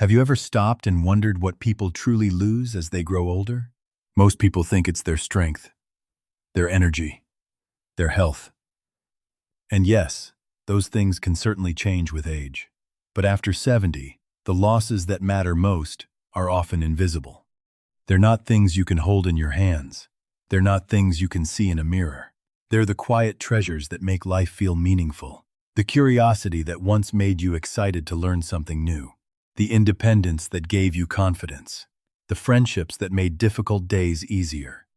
Have you ever stopped and wondered what people truly lose as they grow older? Most people think it's their strength, their energy, their health. And yes, those things can certainly change with age. But after 70, the losses that matter most are often invisible. They're not things you can hold in your hands. They're not things you can see in a mirror. They're the quiet treasures that make life feel meaningful. The curiosity that once made you excited to learn something new. The independence that gave you confidence. The friendships that made difficult days easier.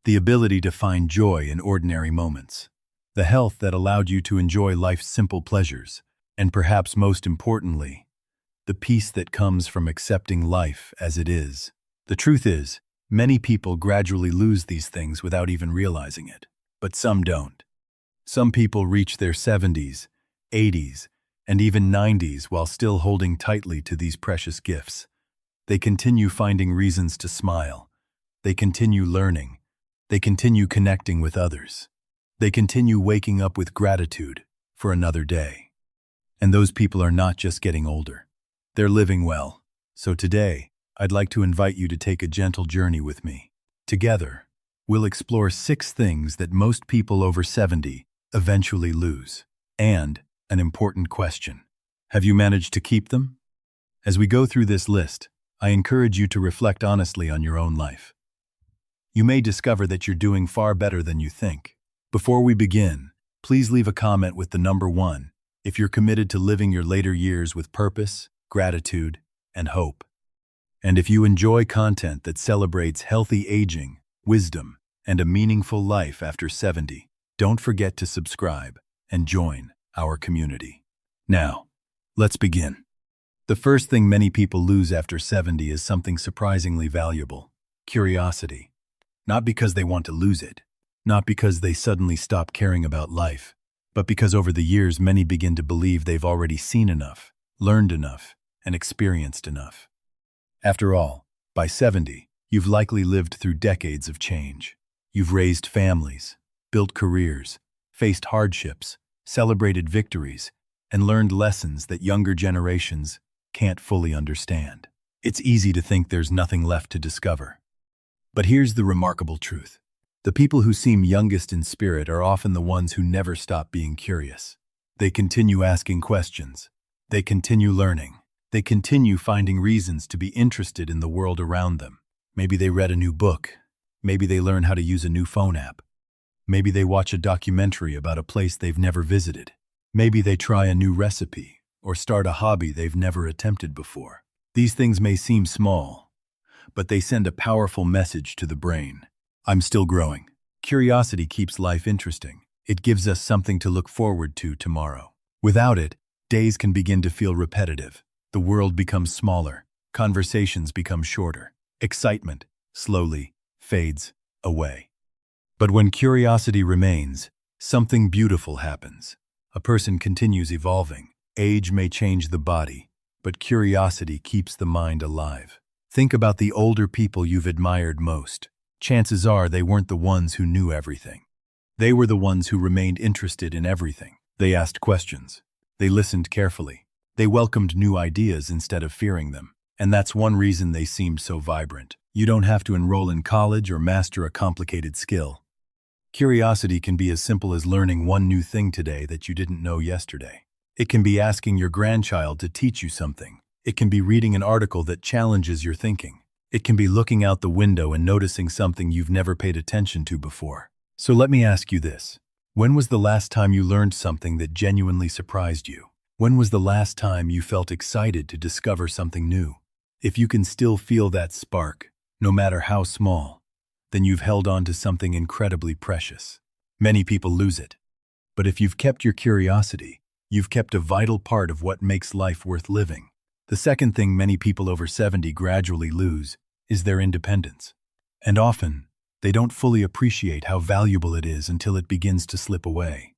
The ability to find joy in ordinary moments. The health that allowed you to enjoy life's simple pleasures. And perhaps most importantly, the peace that comes from accepting life as it is. The truth is, many people gradually lose these things without even realizing it. But some don't. Some people reach their 70s, 80s, and even 90s while still holding tightly to these precious gifts. They continue finding reasons to smile. They continue learning. They continue connecting with others. They continue waking up with gratitude for another day. And those people are not just getting older. They're living well. So today, I'd like to invite you to take a gentle journey with me. Together, we'll explore 6 things that most people over 70 eventually lose. And an important question: have you managed to keep them? As we go through this list, I encourage you to reflect honestly on your own life. You may discover that you're doing far better than you think. Before we begin, please leave a comment with the number 1 if you're committed to living your later years with purpose, gratitude, and hope. And if you enjoy content that celebrates healthy aging, wisdom, and a meaningful life after 70, don't forget to subscribe and join our community. Now, let's begin. The first thing many people lose after 70 is something surprisingly valuable: curiosity. Not because they want to lose it, not because they suddenly stop caring about life, but because over the years many begin to believe they've already seen enough, learned enough, and experienced enough. After all, by 70, you've likely lived through decades of change. You've raised families, built careers, faced hardships, celebrated victories, and learned lessons that younger generations can't fully understand. It's easy to think there's nothing left to discover. But here's the remarkable truth. The people who seem youngest in spirit are often the ones who never stop being curious. They continue asking questions. They continue learning. They continue finding reasons to be interested in the world around them. Maybe they read a new book. Maybe they learn how to use a new phone app. Maybe they watch a documentary about a place they've never visited. Maybe they try a new recipe or start a hobby they've never attempted before. These things may seem small, but they send a powerful message to the brain. I'm still growing. Curiosity keeps life interesting. It gives us something to look forward to tomorrow. Without it, days can begin to feel repetitive. The world becomes smaller. Conversations become shorter. Excitement slowly fades away. But when curiosity remains, something beautiful happens. A person continues evolving. Age may change the body, but curiosity keeps the mind alive. Think about the older people you've admired most. Chances are they weren't the ones who knew everything. They were the ones who remained interested in everything. They asked questions. They listened carefully. They welcomed new ideas instead of fearing them. And that's one reason they seemed so vibrant. You don't have to enroll in college or master a complicated skill. Curiosity can be as simple as learning one new thing today that you didn't know yesterday. It can be asking your grandchild to teach you something. It can be reading an article that challenges your thinking. It can be looking out the window and noticing something you've never paid attention to before. So let me ask you this. When was the last time you learned something that genuinely surprised you? When was the last time you felt excited to discover something new? If you can still feel that spark, no matter how small, then you've held on to something incredibly precious. Many people lose it. But if you've kept your curiosity, you've kept a vital part of what makes life worth living. The second thing many people over 70 gradually lose is their independence. And often, they don't fully appreciate how valuable it is until it begins to slip away.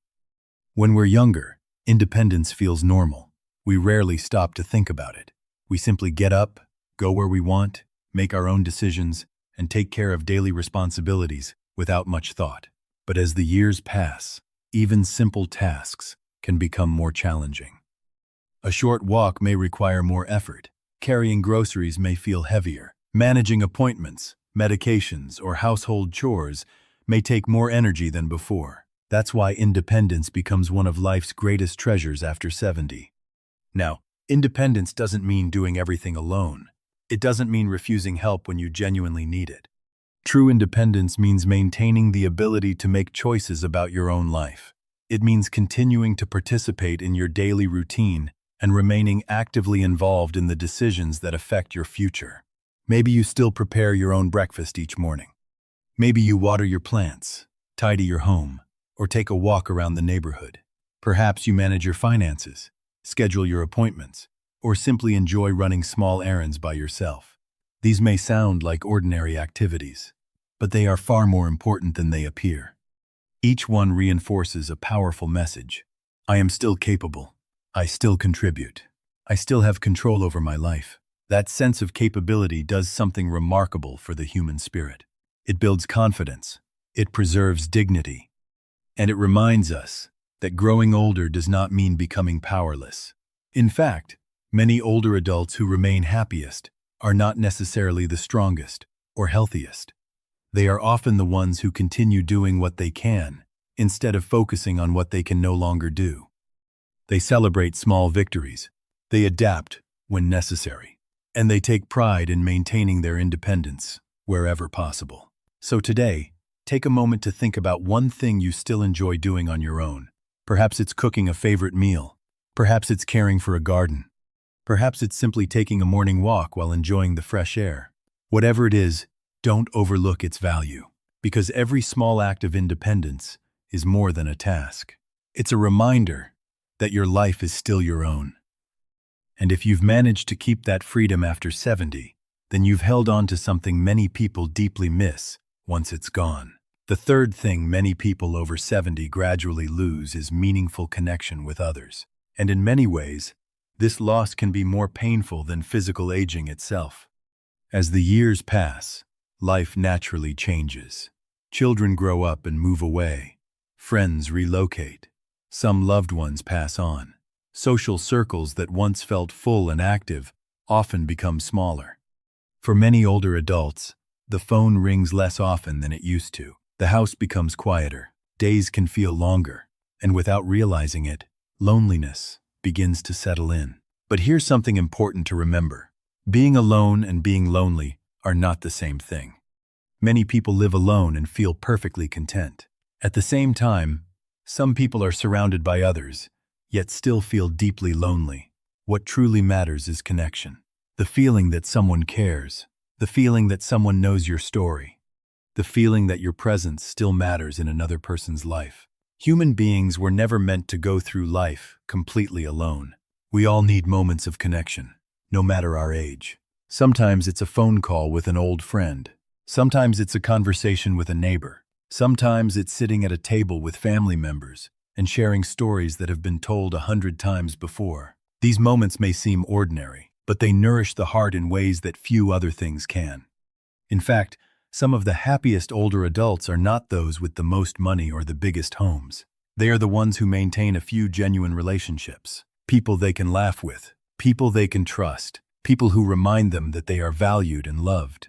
When we're younger, independence feels normal. We rarely stop to think about it. We simply get up, go where we want, make our own decisions, and take care of daily responsibilities without much thought. But as the years pass, even simple tasks can become more challenging. A short walk may require more effort. Carrying groceries may feel heavier. Managing appointments, medications, or household chores may take more energy than before. That's why independence becomes one of life's greatest treasures after 70. Now, independence doesn't mean doing everything alone. It doesn't mean refusing help when you genuinely need it. True independence means maintaining the ability to make choices about your own life. It means continuing to participate in your daily routine and remaining actively involved in the decisions that affect your future. Maybe you still prepare your own breakfast each morning. Maybe you water your plants, tidy your home, or take a walk around the neighborhood. Perhaps you manage your finances, schedule your appointments, or simply enjoy running small errands by yourself. These may sound like ordinary activities, but they are far more important than they appear. Each one reinforces a powerful message. I am still capable. I still contribute. I still have control over my life. That sense of capability does something remarkable for the human spirit. It builds confidence. It preserves dignity. And it reminds us that growing older does not mean becoming powerless. In fact, many older adults who remain happiest are not necessarily the strongest or healthiest. They are often the ones who continue doing what they can, instead of focusing on what they can no longer do. They celebrate small victories, they adapt when necessary, and they take pride in maintaining their independence wherever possible. So today, take a moment to think about one thing you still enjoy doing on your own. Perhaps it's cooking a favorite meal. Perhaps it's caring for a garden. Perhaps it's simply taking a morning walk while enjoying the fresh air. Whatever it is, don't overlook its value, because every small act of independence is more than a task. It's a reminder that your life is still your own. And if you've managed to keep that freedom after 70, then you've held on to something many people deeply miss once it's gone. The third thing many people over 70 gradually lose is meaningful connection with others. And in many ways, this loss can be more painful than physical aging itself. As the years pass, life naturally changes. Children grow up and move away. Friends relocate. Some loved ones pass on. Social circles that once felt full and active often become smaller. For many older adults, the phone rings less often than it used to. The house becomes quieter. Days can feel longer. And without realizing it, loneliness begins to settle in. But here's something important to remember. Being alone and being lonely are not the same thing. Many people live alone and feel perfectly content. At the same time, some people are surrounded by others, yet still feel deeply lonely. What truly matters is connection. The feeling that someone cares. The feeling that someone knows your story. The feeling that your presence still matters in another person's life. Human beings were never meant to go through life completely alone. We all need moments of connection, no matter our age. Sometimes it's a phone call with an old friend. Sometimes it's a conversation with a neighbor. Sometimes it's sitting at a table with family members and sharing stories that have been told 100 times before. These moments may seem ordinary, but they nourish the heart in ways that few other things can. In fact, some of the happiest older adults are not those with the most money or the biggest homes. They are the ones who maintain a few genuine relationships. People they can laugh with, people they can trust, people who remind them that they are valued and loved.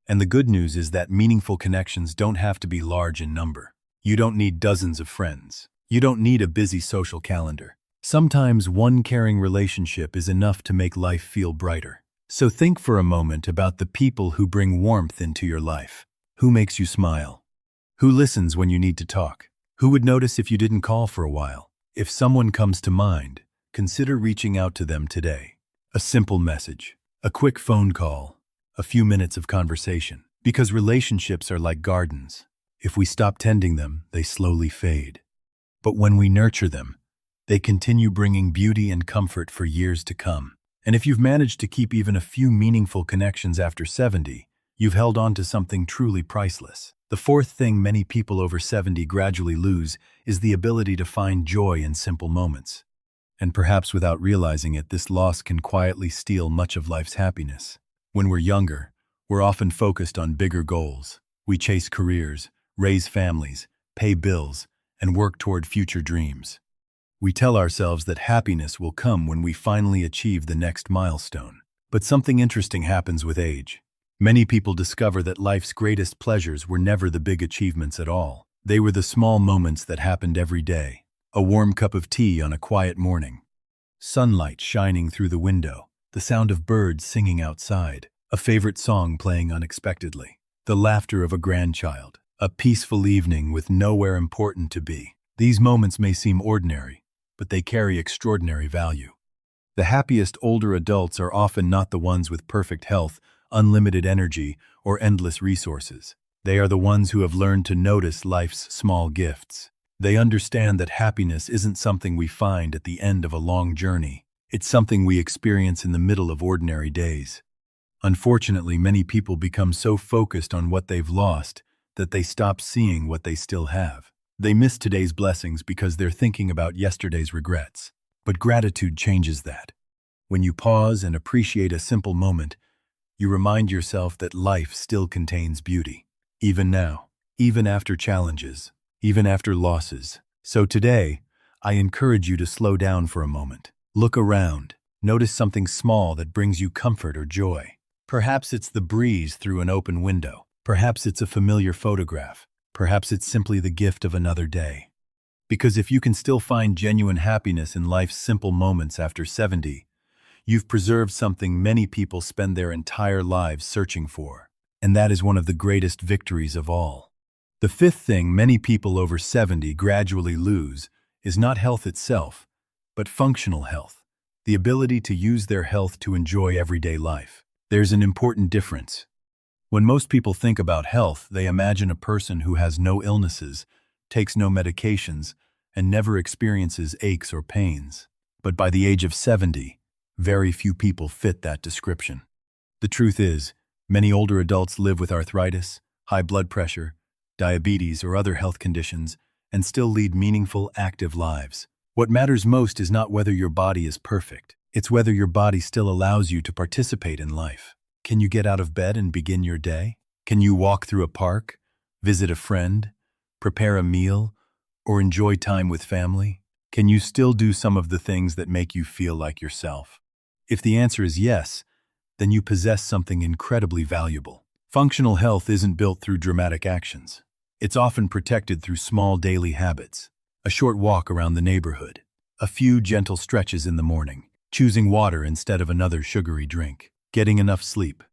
And the good news is that meaningful connections don't have to be large in number. You don't need dozens of friends. You don't need a busy social calendar. Sometimes one caring relationship is enough to make life feel brighter. So think for a moment about the people who bring warmth into your life. Who makes you smile? Who listens when you need to talk? Who would notice if you didn't call for a while? If someone comes to mind, consider reaching out to them today. A simple message, a quick phone call, a few minutes of conversation. Because relationships are like gardens. If we stop tending them, they slowly fade. But when we nurture them, they continue bringing beauty and comfort for years to come. And if you've managed to keep even a few meaningful connections after 70, you've held on to something truly priceless. The fourth thing many people over 70 gradually lose is the ability to find joy in simple moments. And perhaps without realizing it, this loss can quietly steal much of life's happiness. When we're younger, we're often focused on bigger goals. We chase careers, raise families, pay bills, and work toward future dreams. We tell ourselves that happiness will come when we finally achieve the next milestone. But something interesting happens with age. Many people discover that life's greatest pleasures were never the big achievements at all. They were the small moments that happened every day. A warm cup of tea on a quiet morning, sunlight shining through the window, the sound of birds singing outside, a favorite song playing unexpectedly, the laughter of a grandchild, a peaceful evening with nowhere important to be. These moments may seem ordinary, but they carry extraordinary value. The happiest older adults are often not the ones with perfect health, unlimited energy, or endless resources. They are the ones who have learned to notice life's small gifts. They understand that happiness isn't something we find at the end of a long journey. It's something we experience in the middle of ordinary days. Unfortunately, many people become so focused on what they've lost that they stop seeing what they still have. They miss today's blessings because they're thinking about yesterday's regrets. But gratitude changes that. When you pause and appreciate a simple moment, you remind yourself that life still contains beauty. Even now, even after challenges, even after losses. So today, I encourage you to slow down for a moment. Look around. Notice something small that brings you comfort or joy. Perhaps it's the breeze through an open window. Perhaps it's a familiar photograph. Perhaps it's simply the gift of another day. Because if you can still find genuine happiness in life's simple moments after 70, you've preserved something many people spend their entire lives searching for. And that is one of the greatest victories of all. The fifth thing many people over 70 gradually lose is not health itself, but functional health, the ability to use their health to enjoy everyday life. There's an important difference. When most people think about health, they imagine a person who has no illnesses, takes no medications, and never experiences aches or pains. But by the age of 70, very few people fit that description. The truth is, many older adults live with arthritis, high blood pressure, diabetes, or other health conditions, and still lead meaningful, active lives. What matters most is not whether your body is perfect. It's whether your body still allows you to participate in life. Can you get out of bed and begin your day? Can you walk through a park, visit a friend, prepare a meal, or enjoy time with family? Can you still do some of the things that make you feel like yourself? If the answer is yes, then you possess something incredibly valuable. Functional health isn't built through dramatic actions. It's often protected through small daily habits. A short walk around the neighborhood, a few gentle stretches in the morning, choosing water instead of another sugary drink, getting enough sleep,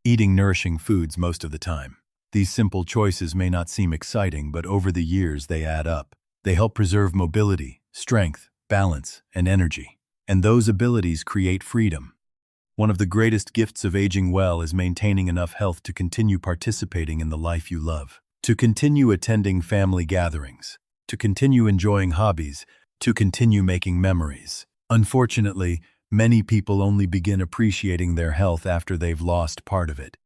eating nourishing foods most of the time. These simple choices may not seem exciting, but over the years they add up. They help preserve mobility, strength, balance, and energy. And those abilities create freedom. One of the greatest gifts of aging well is maintaining enough health to continue participating in the life you love, to continue attending family gatherings, to continue enjoying hobbies, to continue making memories. Unfortunately, many people only begin appreciating their health after they've lost part of it.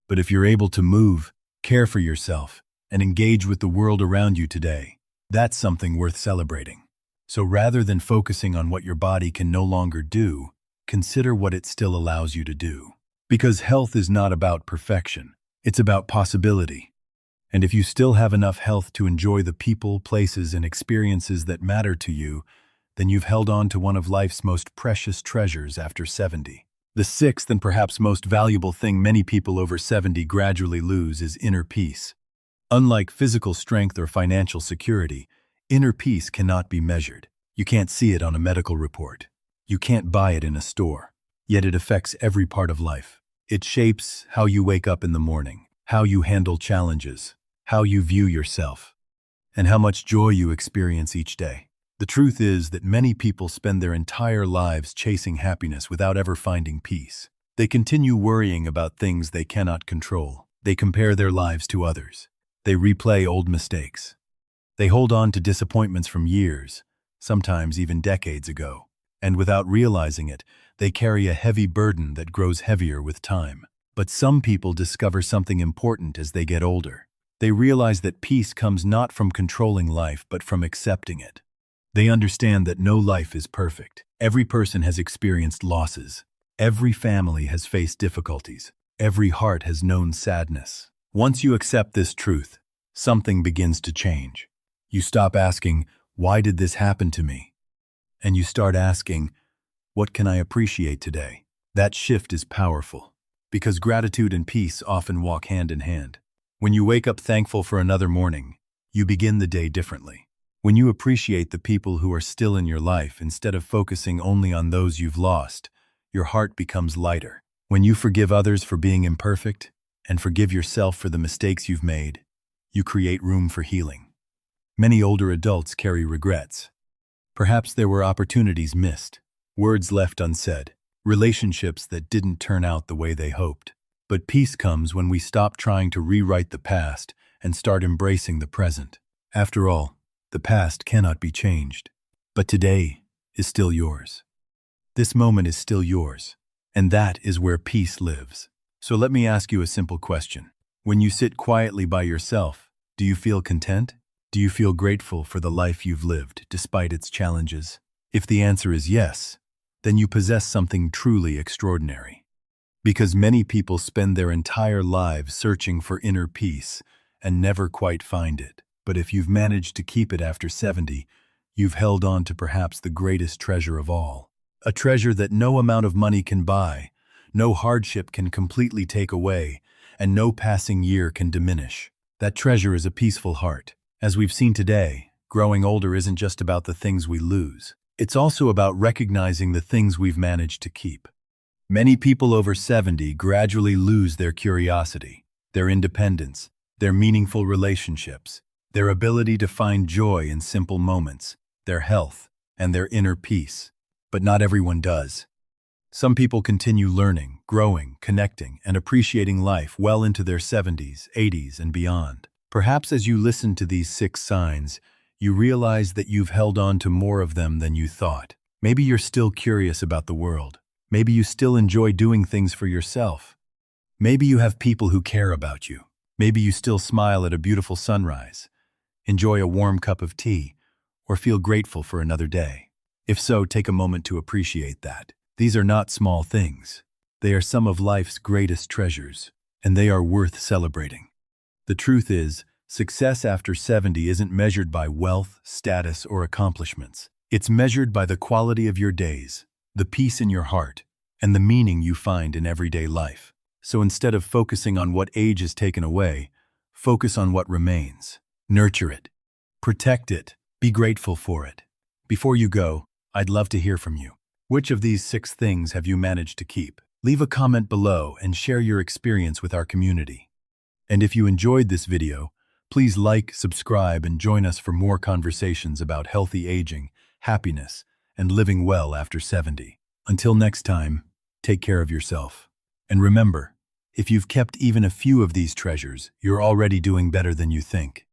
But if you're able to move, care for yourself, and engage with the world around you today, that's something worth celebrating. So rather than focusing on what your body can no longer do, consider what it still allows you to do. Because health is not about perfection, it's about possibility. And if you still have enough health to enjoy the people, places, and experiences that matter to you, then you've held on to one of life's most precious treasures after 70. The sixth and perhaps most valuable thing many people over 70 gradually lose is inner peace. Unlike physical strength or financial security, inner peace cannot be measured. You can't see it on a medical report. You can't buy it in a store. Yet it affects every part of life. It shapes how you wake up in the morning, how you handle challenges, how you view yourself, and how much joy you experience each day. The truth is that many people spend their entire lives chasing happiness without ever finding peace. They continue worrying about things they cannot control. They compare their lives to others. They replay old mistakes. They hold on to disappointments from years, sometimes even decades ago. And without realizing it, they carry a heavy burden that grows heavier with time. But some people discover something important as they get older. They realize that peace comes not from controlling life, but from accepting it. They understand that no life is perfect. Every person has experienced losses. Every family has faced difficulties. Every heart has known sadness. Once you accept this truth, something begins to change. You stop asking, "Why did this happen to me?" And you start asking, "What can I appreciate today?" That shift is powerful, because gratitude and peace often walk hand in hand. When you wake up thankful for another morning, you begin the day differently. When you appreciate the people who are still in your life instead of focusing only on those you've lost, your heart becomes lighter. When you forgive others for being imperfect and forgive yourself for the mistakes you've made, you create room for healing. Many older adults carry regrets. Perhaps there were opportunities missed, words left unsaid, relationships that didn't turn out the way they hoped. But peace comes when we stop trying to rewrite the past and start embracing the present. After all, the past cannot be changed, but today is still yours. This moment is still yours, and that is where peace lives. So let me ask you a simple question. When you sit quietly by yourself, do you feel content? Do you feel grateful for the life you've lived despite its challenges? If the answer is yes, then you possess something truly extraordinary. Because many people spend their entire lives searching for inner peace and never quite find it. But if you've managed to keep it after 70, you've held on to perhaps the greatest treasure of all. A treasure that no amount of money can buy, no hardship can completely take away, and no passing year can diminish. That treasure is a peaceful heart. As we've seen today, growing older isn't just about the things we lose. It's also about recognizing the things we've managed to keep. Many people over 70 gradually lose their curiosity, their independence, their meaningful relationships, their ability to find joy in simple moments, their health, and their inner peace. But not everyone does. Some people continue learning, growing, connecting, and appreciating life well into their 70s, 80s, and beyond. Perhaps as you listen to these 6 signs, you realize that you've held on to more of them than you thought. Maybe you're still curious about the world. Maybe you still enjoy doing things for yourself. Maybe you have people who care about you. Maybe you still smile at a beautiful sunrise, enjoy a warm cup of tea, or feel grateful for another day. If so, take a moment to appreciate that. These are not small things. They are some of life's greatest treasures, and they are worth celebrating. The truth is, success after 70 isn't measured by wealth, status, or accomplishments. It's measured by the quality of your days, the peace in your heart, and the meaning you find in everyday life. So instead of focusing on what age has taken away, focus on what remains. Nurture it. Protect it. Be grateful for it. Before you go, I'd love to hear from you. Which of these 6 things have you managed to keep? Leave a comment below and share your experience with our community. And if you enjoyed this video, please like, subscribe, and join us for more conversations about healthy aging, happiness, and living well after 70. Until next time, take care of yourself. And remember, if you've kept even a few of these treasures, you're already doing better than you think.